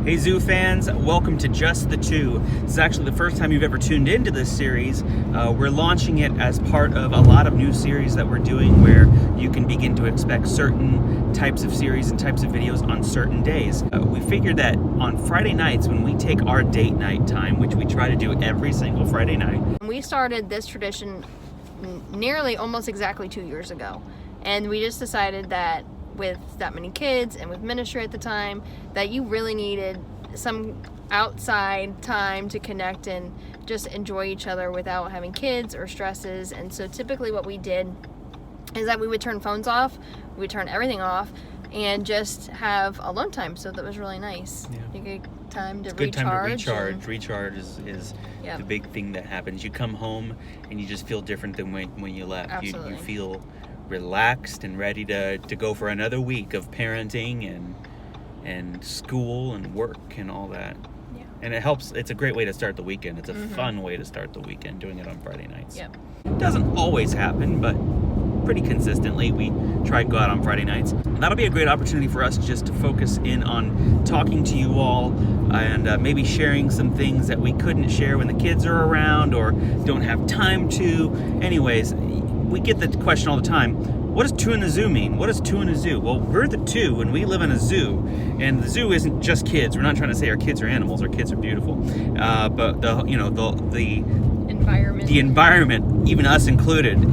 Hey Zoo fans, welcome to Just the Two. This is actually the first time you've ever tuned into this series. We're launching it as part of a lot of new series that we're doing where you can begin to expect certain types of series and types of videos on certain days. We figured that on Friday nights when we take our date night time, which we try to do every single Friday night. We started this tradition nearly almost exactly 2 years ago. And we just decided that with that many kids and with ministry at the time, that you really needed some outside time to connect and just enjoy each other without having kids or stresses. And so typically what we did is that we would turn phones off, we would turn everything off, and just have alone time. So that was really nice. Yeah. You get time to recharge. Good time to recharge. Recharge is yep. the big thing that happens. You come home and you just feel different than when you left. Absolutely. You feel relaxed and ready to go for another week of parenting and school and work and all that. Yeah. And it helps. It's a great way to start the weekend. It's a fun way to start the weekend, doing it on Friday nights. Yep. It doesn't always happen, but pretty consistently we try to go out on Friday nights. And that'll be a great opportunity for us just to focus in on talking to you all and maybe sharing some things that we couldn't share when the kids are around or don't have time to. Anyways, we get the question all the time, what does two in the zoo mean? What does two in a zoo? Well, we're the two and we live in a zoo. And the zoo isn't just kids. We're not trying to say our kids are animals. Our kids are beautiful. But the environment, even us included,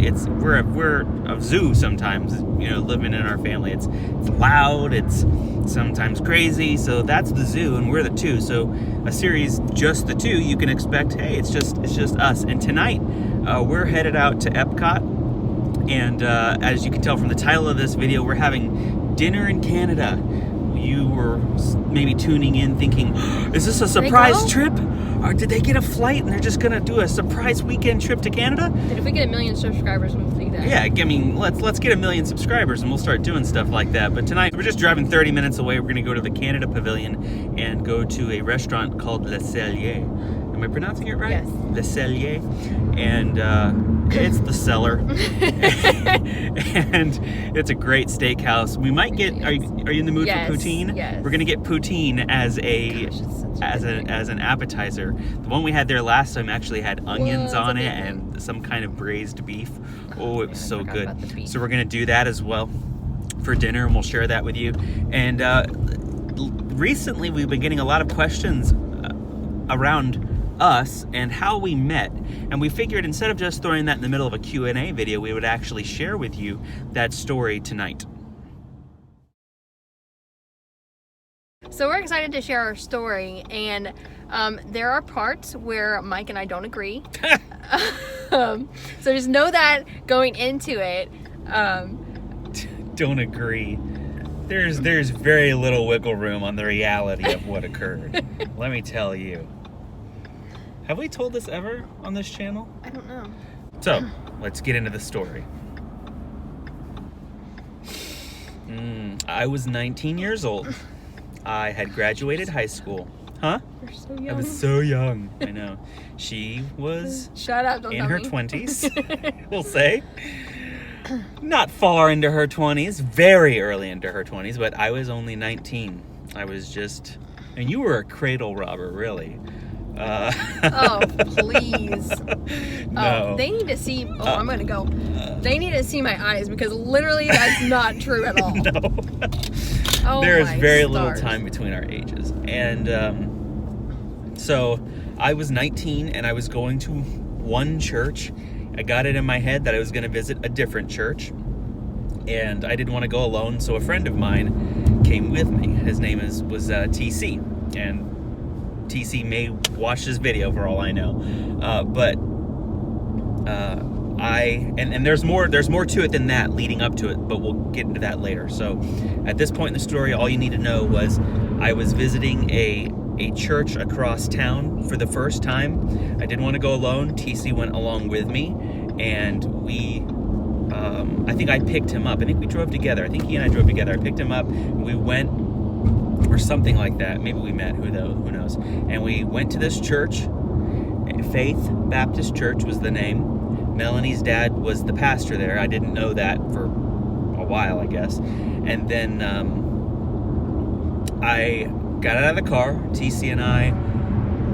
we're a zoo sometimes, living in our family. It's loud, it's sometimes crazy. So that's the zoo and we're the two. So a series Just the Two, you can expect, hey, it's just us. And tonight we're headed out to Epcot. And as you can tell from the title of this video, we're having dinner in Canada. You were maybe tuning in thinking, is this a surprise trip? Or did they get a flight and they're just going to do a surprise weekend trip to Canada? And if we get 1 million subscribers, we'll do that. Yeah, I mean, let's get 1 million subscribers and we'll start doing stuff like that. But tonight, we're just driving 30 minutes away. We're going to go to the Canada Pavilion and go to a restaurant called Le Cellier. Am I pronouncing it right? Yes. Le Cellier. And it's the cellar. And it's a great steakhouse. We might get, are you in the mood for poutine? Yes. We're going to get poutine as an appetizer. The one we had there last time actually had onions on it and some kind of braised beef. Oh, it was so good. So we're going to do that as well for dinner, and we'll share that with you. And recently we've been getting a lot of questions around us and how we met, and we figured instead of just throwing that in the middle of a Q&A video, we would actually share with you that story tonight. So we're excited to share our story, and there are parts where Mike and I don't agree. So just know that going into it. Don't agree. There's very little wiggle room on the reality of what occurred. Let me tell you. Have we told this ever on this channel? I don't know. So, let's get into the story. I was 19 years old. I had graduated high school. Huh? You're so young. I was so young. I know. She was Shut up, don't in tell her me. 20s, we'll say. Not far into her 20s, very early into her 20s, but I was only 19. I was just, and you were a cradle robber, really. Oh, please. No. Oh, they need to see, I'm gonna go. They need to see my eyes because literally that's not true at all. No. Oh, there is very stars. little time between our ages. And so I was 19 and I was going to one church. I got it in my head that I was going to visit a different church. And I didn't want to go alone, so a friend of mine came with me. His name was TC. And TC may watch this video for all I know. And there's more to it than that leading up to it, but we'll get into that later. So at this point in the story, all you need to know was I was visiting a church across town for the first time. I didn't want to go alone. TC went along with me, and I think I picked him up. I think we drove together. I think he and I drove together. I picked him up, and we went, or something like that. Maybe we met, who knows. And we went to this church. Faith Baptist Church was the name. Melanie's dad was the pastor there. I didn't know that for a while, I guess. And then I got out of the car. TC and I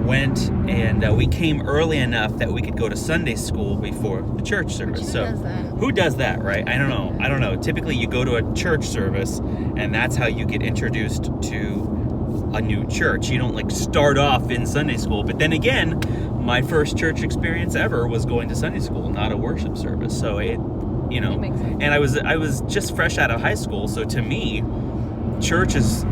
went, and we came early enough that we could go to Sunday school before the church service. Who does that, right? I don't know. Typically, you go to a church service, and that's how you get introduced to a new church. You don't like start off in Sunday school. But then again, my first church experience ever was going to Sunday school, not a worship service. So it, and I was just fresh out of high school. So to me, church is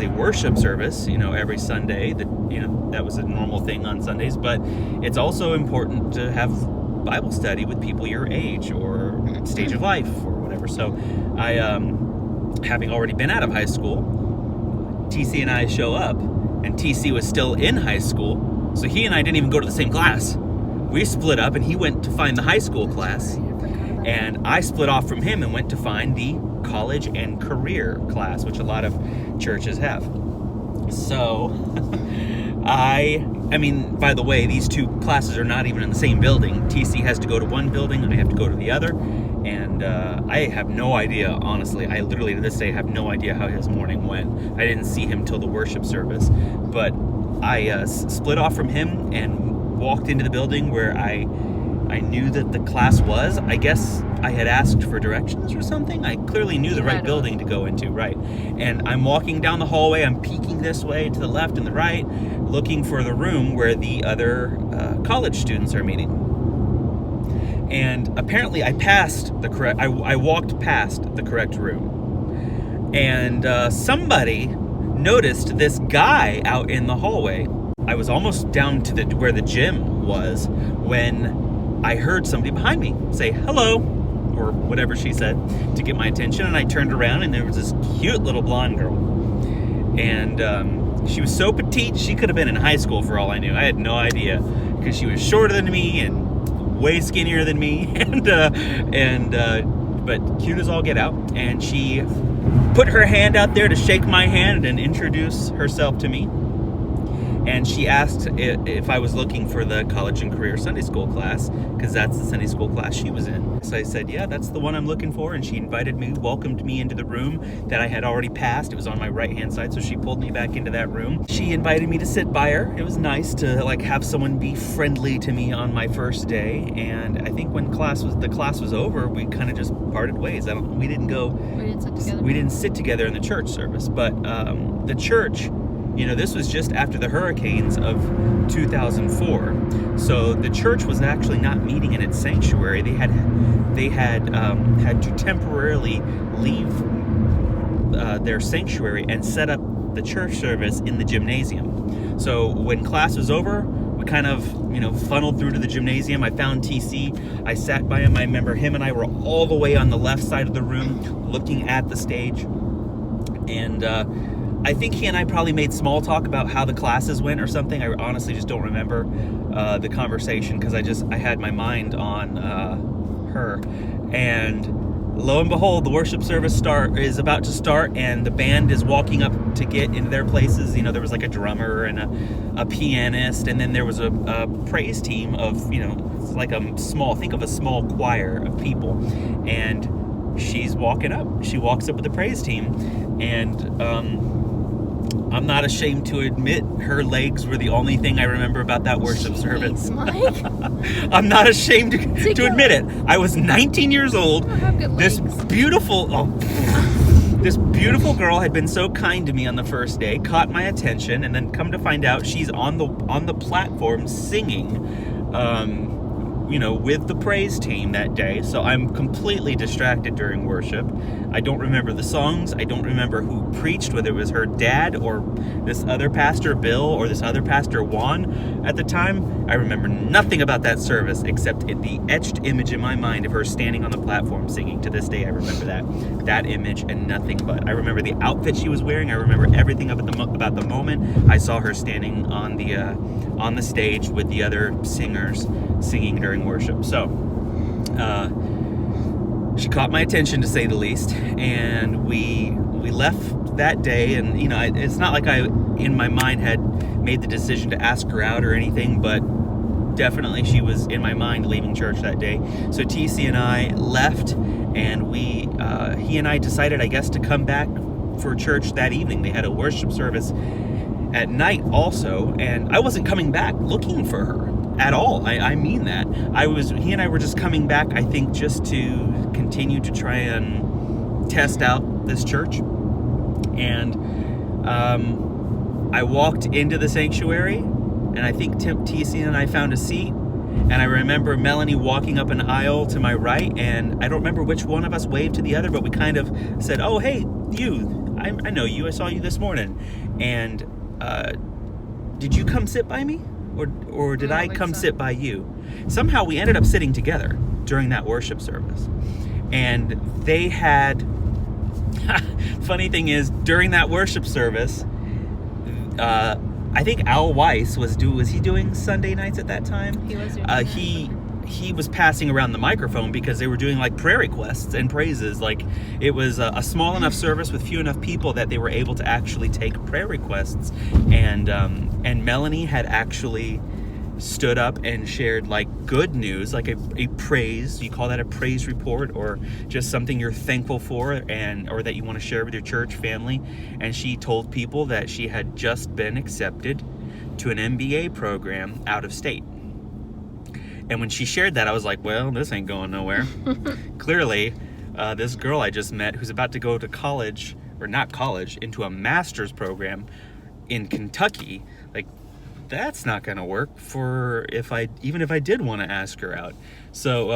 a worship service, every Sunday. That was a normal thing on Sundays, but it's also important to have Bible study with people your age or stage of life or whatever. So I, having already been out of high school, TC and I show up, and TC was still in high school, so he and I didn't even go to the same class. We split up, and he went to find the high school class, and I split off from him and went to find the college and career class, which a lot of churches have. So I mean, by the way, these two classes are not even in the same building. TC has to go to one building, I have to go to the other, and I have no idea, honestly. I literally to this day have no idea how his morning went. I didn't see him till the worship service, but I split off from him and walked into the building where I knew that the class was. I guess I had asked for directions or something. I clearly knew the right building to go into, right? And I'm walking down the hallway. I'm peeking this way to the left and the right, looking for the room where the other college students are meeting. And apparently I walked past the correct room. And somebody noticed this guy out in the hallway. I was almost down to where the gym was when I heard somebody behind me say hello, or whatever she said, to get my attention. And I turned around, and there was this cute little blonde girl. And she was so petite, she could have been in high school for all I knew. I had no idea, because she was shorter than me and way skinnier than me, but cute as all get out. And she put her hand out there to shake my hand and introduce herself to me. And she asked if I was looking for the college and career Sunday school class, because that's the Sunday school class she was in. So I said, yeah, that's the one I'm looking for. And she invited me, welcomed me into the room that I had already passed. It was on my right-hand side, so she pulled me back into that room. She invited me to sit by her. It was nice to have someone be friendly to me on my first day. And I think when the class was over, we kind of just parted ways. We didn't sit together. We didn't sit together in the church service, but the church. This was just after the hurricanes of 2004. So the church was actually not meeting in its sanctuary. They had had to temporarily leave their sanctuary and set up the church service in the gymnasium. So when class was over, we kind of, funneled through to the gymnasium. I found TC. I sat by him. I remember him and I were all the way on the left side of the room looking at the stage. And I think he and I probably made small talk about how the classes went or something. I honestly just don't remember the conversation, because I had my mind on her. And lo and behold, the worship service is about to start, and the band is walking up to get into their places. There was like a drummer and a pianist, and then there was a praise team of, it's like think of a small choir of people. And she's walking up. She walks up with the praise team, and I'm not ashamed to admit her legs were the only thing I remember about that worship service. I'm not ashamed to admit it. I was 19 years old. This beautiful girl had been so kind to me on the first day, caught my attention, and then come to find out she's on the platform singing, with the praise team that day. So I'm completely distracted during worship. I don't remember the songs. I don't remember who preached, whether it was her dad or this other pastor, Bill, or this other pastor, Juan, at the time. I remember nothing about that service except the etched image in my mind of her standing on the platform singing. To this day, I remember that image and nothing but. I remember the outfit she was wearing. I remember everything about the moment I saw her standing on the stage with the other singers singing during worship. So she caught my attention, to say the least, and we left that day. And it's not like I in my mind had made the decision to ask her out or anything, but definitely she was in my mind leaving church that day. So TC and I left, and he and I decided, I guess, to come back for church that evening. They had a worship service at night also, and I wasn't coming back looking for her at all. I mean that. He and I were just coming back, I think, just to continue to try and test out this church. And I walked into the sanctuary, and I think TC and I found a seat. And I remember Melanie walking up an aisle to my right, and I don't remember which one of us waved to the other, but we kind of said, "Oh, hey, you, I know you, I saw you this morning." And did you come sit by me? Or did I come sit by you? Somehow we ended up sitting together during that worship service. And they had, funny thing is, during that worship service, I think Al Weiss was he doing Sunday nights at that time? He was doing he was passing around the microphone because they were doing like prayer requests and praises. Like, it was a small enough service with few enough people that they were able to actually take prayer requests. And Melanie had actually stood up and shared like good news, like a praise. You call that a praise report, or just something you're thankful for or that you want to share with your church family. And she told people that she had just been accepted to an MBA program out of state. And when she shared that, I was like, well, this ain't going nowhere. Clearly, this girl I just met who's about to go to college, or not college, into a master's program in Kentucky, like, that's not going to work even if I did want to ask her out. So,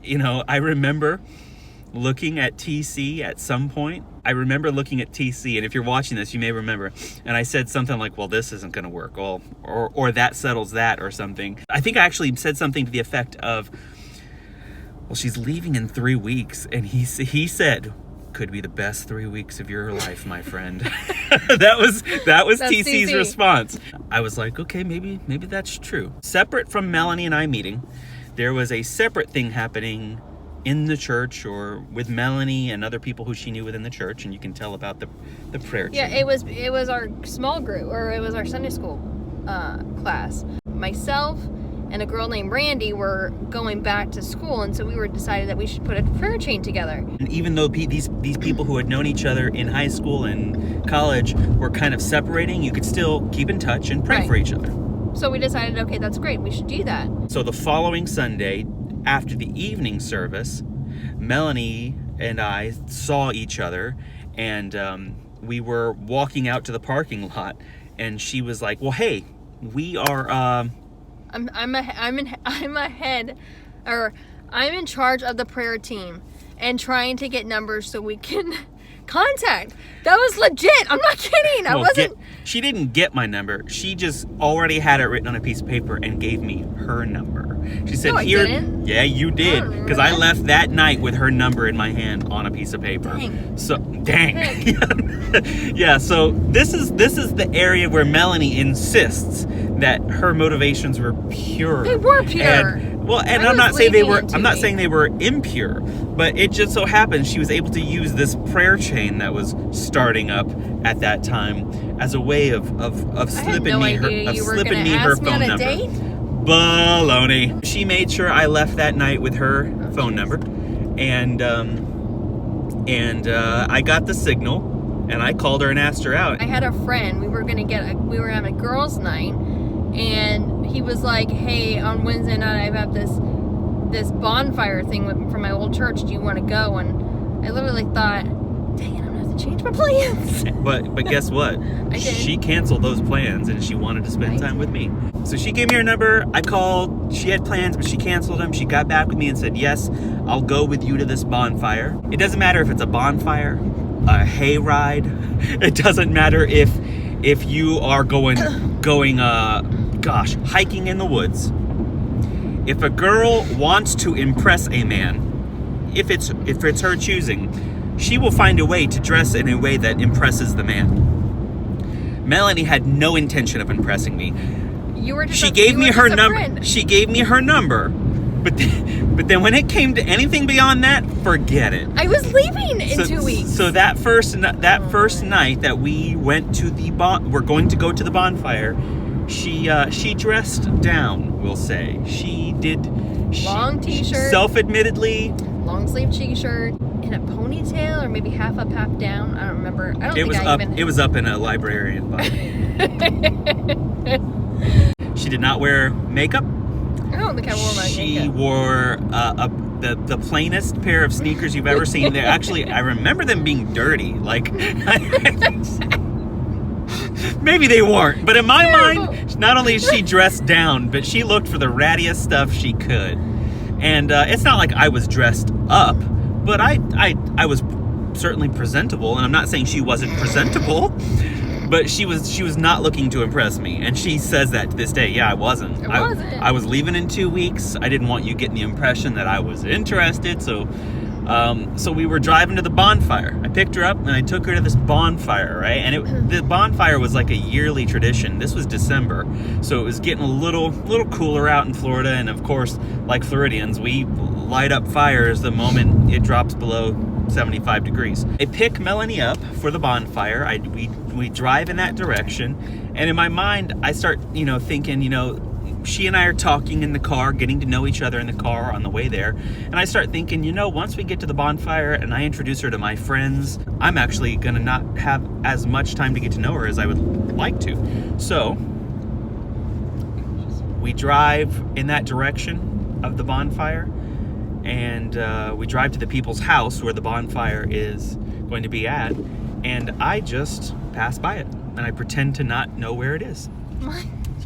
I remember looking at TC at some point. And if you're watching this, you may remember. And I said something like, well, this isn't going to work. Or that settles that, or something. I think I actually said something to the effect of, well, she's leaving in 3 weeks. And he said, could be the best 3 weeks of your life, my friend. that was TC's response. I was like, okay, maybe that's true. Separate from Melanie and I meeting, there was a separate thing happening in the church, or with Melanie and other people who she knew within the church, and you can tell about the prayer team. Yeah, it was our small group, or it was our Sunday school class. Myself and a girl named Randy were going back to school, and so we were decided that we should put a prayer chain together. And even though these people who had known each other in high school and college were kind of separating, you could still keep in touch and pray for each other. So we decided, okay, that's great, we should do that. So the following Sunday, after the evening service, Melanie and I saw each other, and we were walking out to the parking lot, and she was like, well, hey, we are I'm in charge of the prayer team and trying to get numbers so we can contact. That was legit. I'm not kidding. She didn't get my number. She just already had it written on a piece of paper and gave me her number. She said, No, I didn't. Yeah, you did. Because I left that night with her number in my hand on a piece of paper. Dang. So, dang. Yeah, so this is the area where Melanie insists that her motivations were pure. They were pure. And I'm not saying they were impure, but it just so happened she was able to use this prayer chain that was starting up at that time as a way of slipping me her phone number. Baloney. She made sure I left that night with her phone number, and I got the signal, and I called her and asked her out. I had a friend. We were having a girls' night, and he was like, "Hey, on Wednesday night I have this bonfire thing from my old church. Do you want to go?" And I literally thought, "Dang it, I'm gonna have to change my plans." But guess what? I did. She canceled those plans, and she wanted to spend time with me. So she gave me her number. I called. She had plans, but she canceled them. She got back with me and said, "Yes, I'll go with you to this bonfire." It doesn't matter if it's a bonfire, a hayride. It doesn't matter if you are going hiking in the woods. If a girl wants to impress a man, if it's her choosing, she will find a way to dress in a way that impresses the man. Melanie had no intention of impressing me. She gave me her number, but then when it came to anything beyond that, forget it. I was leaving in 2 weeks. So that first night that we went to we're going to go to the bonfire, she dressed down, we'll say. Long t-shirt, self-admittedly, long sleeve t-shirt, in a ponytail or maybe half up, half down. I don't remember. I don't It think was I up. even. It was up in a librarian body. She did not wear makeup. I don't think I wore my She makeup. wore the plainest pair of sneakers you've ever seen. They actually, I remember them being dirty. Like, maybe they weren't, but in my mind, not only is she dressed down, but she looked for the rattiest stuff she could. And it's not like I was dressed up, but I was certainly presentable. And I'm not saying she wasn't presentable. But she was not looking to impress me, and she says that to this day. Yeah, I wasn't. I was leaving in 2 weeks. I didn't want you getting the impression that I was interested, so we were driving to the bonfire. I picked her up and I took her to this bonfire, right? And the bonfire was like a yearly tradition. This was December, so it was getting a little cooler out in Florida, and of course, like Floridians, we light up fires the moment it drops below 75 degrees. I pick Melanie up for the bonfire. We drive in that direction, and in my mind I start thinking, she and I are talking in the car, getting to know each other in the car on the way there, and I start thinking, once we get to the bonfire and I introduce her to my friends, I'm actually gonna not have as much time to get to know her as I would like to. So we drive in that direction of the bonfire, and we drive to the people's house where the bonfire is going to be at, and I just pass by it, and I pretend to not know where it is. What?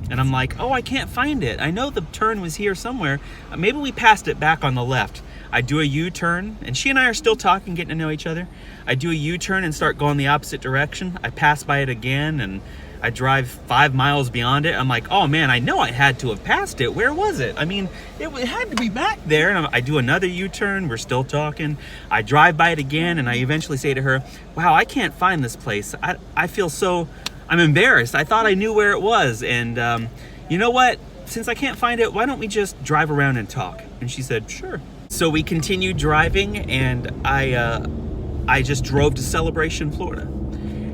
And I'm like, oh, I can't find it. I know the turn was here somewhere. Maybe we passed it back on the left. I do a U-turn, and she and I are still talking, getting to know each other. I do a U-turn and start going the opposite direction. I pass by it again, and I drive 5 miles beyond it. I'm like, oh man, I know I had to have passed it. Where was it? I mean, it had to be back there. And I do another U-turn. We're still talking. I drive by it again, and I eventually say to her, wow, I can't find this place. I feel so... I'm embarrassed. I thought I knew where it was. And you know what? Since I can't find it, why don't we just drive around and talk? And she said, sure. So we continued driving, and I just drove to Celebration, Florida.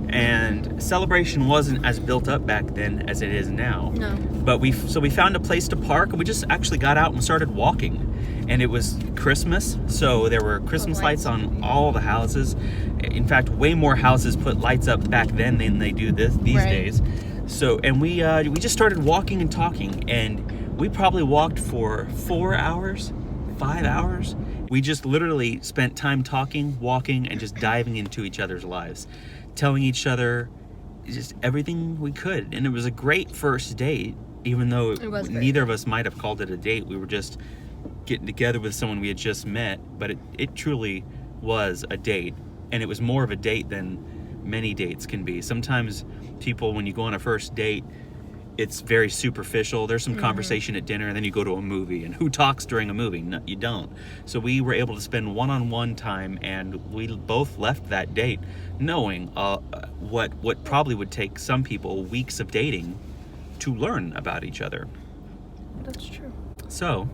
And Celebration wasn't as built up back then as it is now. No. But we found a place to park, and we just actually got out and started walking. And it was Christmas, so there were Christmas lights on all the houses. In fact, way more houses put lights up back then than they do these days. So, and we just started walking and talking, and we probably walked for 4 hours, 5 hours. We just literally spent time talking, walking, and just diving into each other's lives, telling each other just everything we could. And it was a great first date, even though neither of us might have called it a date. We were just getting together with someone we had just met, but it truly was a date. And it was more of a date than many dates can be. Sometimes people, when you go on a first date, it's very superficial. There's some conversation at dinner, and then you go to a movie. And who talks during a movie? No, you don't. So we were able to spend one-on-one time, and we both left that date knowing what probably would take some people weeks of dating to learn about each other. That's true. So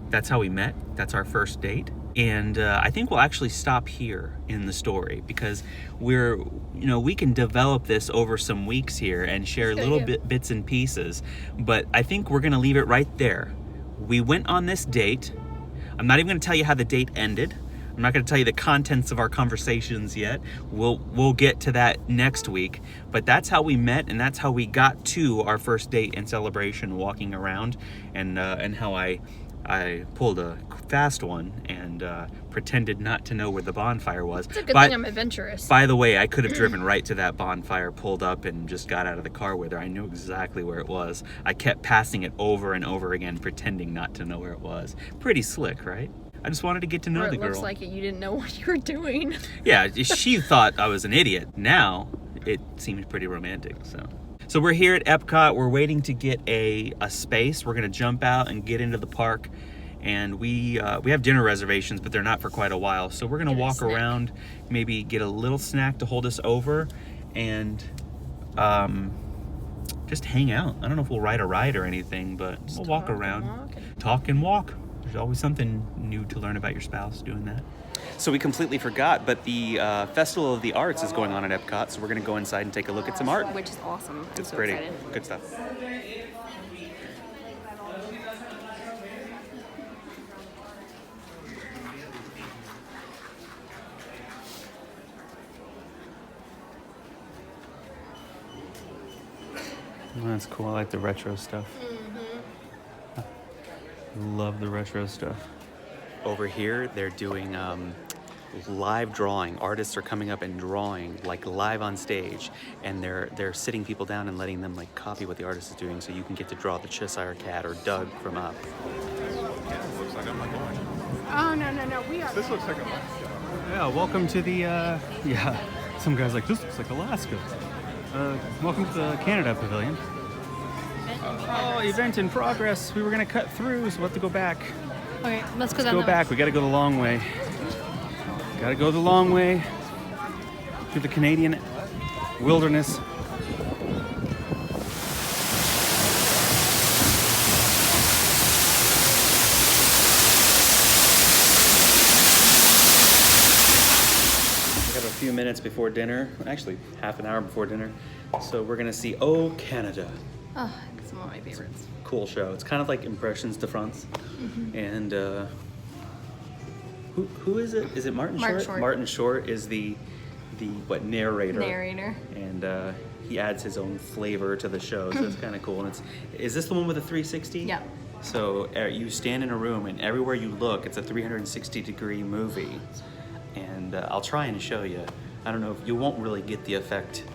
that's how we met. That's our first date. And I think we'll actually stop here in the story, because we can develop this over some weeks here and share little bits and pieces. But I think we're going to leave it right there. We went on this date. I'm not even going to tell you how the date ended. I'm not going to tell you the contents of our conversations yet. We'll get to that next week. But that's how we met, and that's how we got to our first date in Celebration, walking around, and how I pulled a fast one and pretended not to know where the bonfire was. It's a good thing I'm adventurous. By the way, I could have driven right to that bonfire, pulled up, and just got out of the car with her. I knew exactly where it was. I kept passing it over and over again, pretending not to know where it was. Pretty slick, right? I just wanted to get to know the girl. It looks like you didn't know what you were doing. Yeah, she thought I was an idiot. Now, it seems pretty romantic, So we're here at Epcot. We're waiting to get a space. We're going to jump out and get into the park. And we have dinner reservations, but they're not for quite a while. So we're going to walk around, maybe get a little snack to hold us over, and just hang out. I don't know if we'll ride a ride or anything, but we'll walk around. Talk and walk. There's always something new to learn about your spouse doing that. So we completely forgot, but the Festival of the Arts is going on at Epcot, so we're going to go inside and take a look at some art. Which is awesome. It's so pretty. Excited. Good stuff. That's cool. I like the retro stuff. Love the retro stuff. Over here, they're doing live drawing. Artists are coming up and drawing like live on stage, and they're sitting people down and letting them like copy what the artist is doing, so you can get to draw the Cheshire Cat or Doug from Up. Yeah, it looks like I'm not going. Oh, no, we are. This looks like Alaska. Yeah, welcome to the yeah. Some guy's like, this looks like Alaska. Welcome to the Canada Pavilion. Oh, event in progress. We were gonna cut through, so we'll have to go back. Okay, let's go Let's down go back. We gotta go the long way. Gotta go the long way through the Canadian wilderness. We have a few minutes before dinner, actually half an hour before dinner. So we're gonna see Oh Canada. Oh, it's one of my favorites. Cool show. It's kind of like Impressions de France. And who is it? Is it Martin Short? Martin Short is the narrator. And he adds his own flavor to the show, so it's kind of cool. And is this the one with the 360? Yeah. So you stand in a room, and everywhere you look, it's a 360-degree movie. And I'll try and show you. I don't know if you won't really get the effect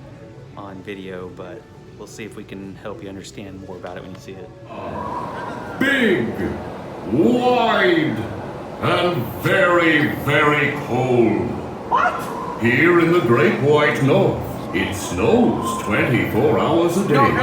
on video, but we'll see if we can help you understand more about it when you see it. Big, wide, and very, very cold. What? Here in the Great White North, it snows 24 hours a day. No.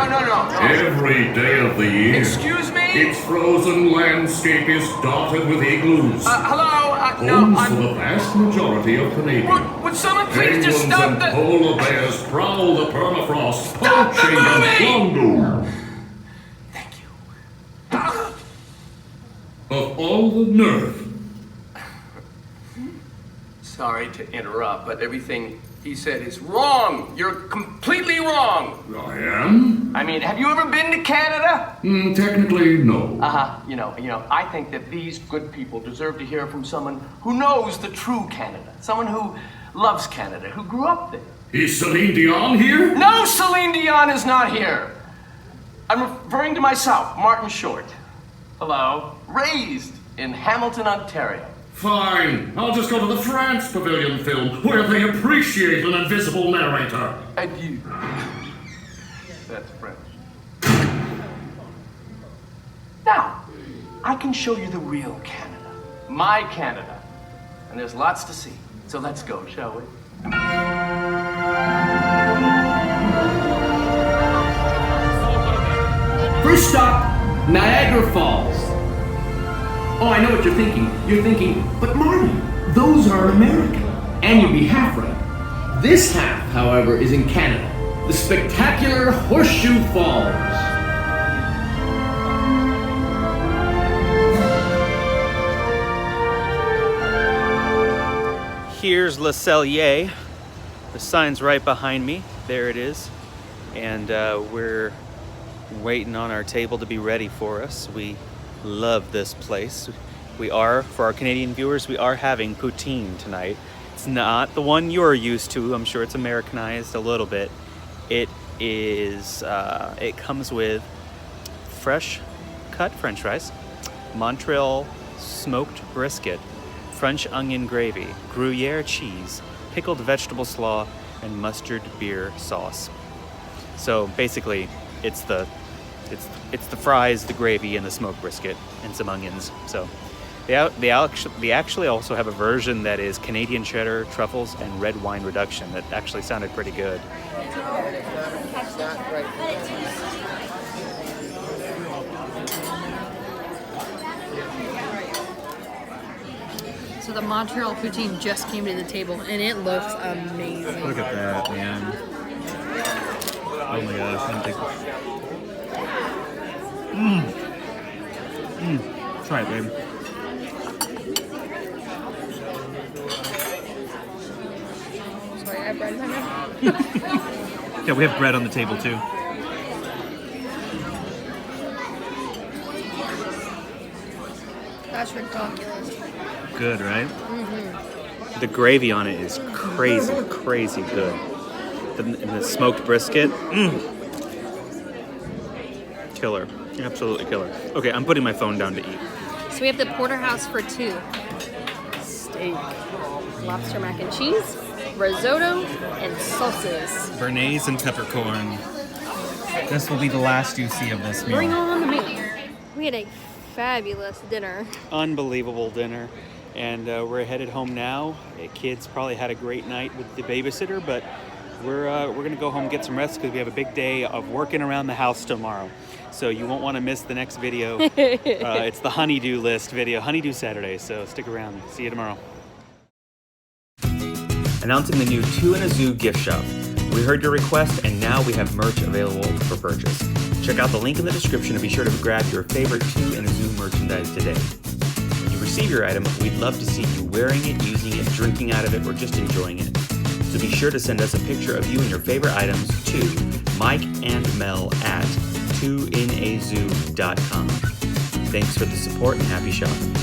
Every day of the year. Excuse me? Its frozen landscape is dotted with igloos. Hello? Homes for the vast majority of Canadians. Would someone please just Penguins stop and the... polar bears prowl the permafrost, Stop the poaching and movie! plunder. Thank you. Of all the nerve. Sorry to interrupt, but everything he said is wrong. You're completely wrong. I am? I mean, have you ever been to Canada? Technically, no. You know, I think that these good people deserve to hear from someone who knows the true Canada. Someone who loves Canada, who grew up there. Is Celine Dion here? No, Celine Dion is not here. I'm referring to myself, Martin Short. Hello. Raised in Hamilton, Ontario. Fine. I'll just go to the France Pavilion film, where they appreciate an invisible narrator. Adieu. That's French. Now, I can show you the real Canada. My Canada. And there's lots to see. So let's go, shall we? First stop, Niagara Falls. Oh, I know what you're thinking. You're thinking, but Marty, those are American. And you'd be half right. This half, however, is in Canada. The spectacular Horseshoe Falls. Here's Le Cellier. The sign's right behind me. There it is. And we're waiting on our table to be ready for us. We love this place. We are, for our Canadian viewers, we are having poutine tonight. It's not the one you're used to. I'm sure it's Americanized a little bit. It is, it comes with fresh cut French fries, Montreal smoked brisket, French onion gravy, Gruyere cheese, pickled vegetable slaw, and mustard beer sauce. So basically, it's the fries, the gravy, and the smoked brisket, and some onions. So they actually also have a version that is Canadian cheddar, truffles, and red wine reduction that actually sounded pretty good. So the Montreal poutine just came to the table, and it looks amazing. Look at that, man. Oh my gosh, I'm try it, babe. Sorry, I have bread in my mouth. Yeah, we have bread on the table too. That's ridiculous. Good, right? The gravy on it is crazy, crazy good. And the smoked brisket, Killer. Absolutely killer. Okay, I'm putting my phone down to eat. So we have the porterhouse for 2. Steak, lobster mac and cheese, risotto, and sauces. Béarnaise and peppercorn. This will be the last you see of this meal. Bring on the meat. We had a fabulous dinner. Unbelievable dinner. And we're headed home now. The kids probably had a great night with the babysitter, but we're going to go home and get some rest because we have a big day of working around the house tomorrow. So you won't want to miss the next video. It's the honeydew list video, Honeydew Saturday. So stick around. See you tomorrow. Announcing the new 2 in a Zoo gift shop. We heard your request and now we have merch available for purchase. Check out the link in the description and be sure to grab your favorite 2 in a Zoo merchandise today. When you receive your item, we'd love to see you wearing it, using it, drinking out of it, or just enjoying it. So be sure to send us a picture of you and your favorite items to Mike and Mel at 2inazoo.com. Thanks for the support and happy shopping.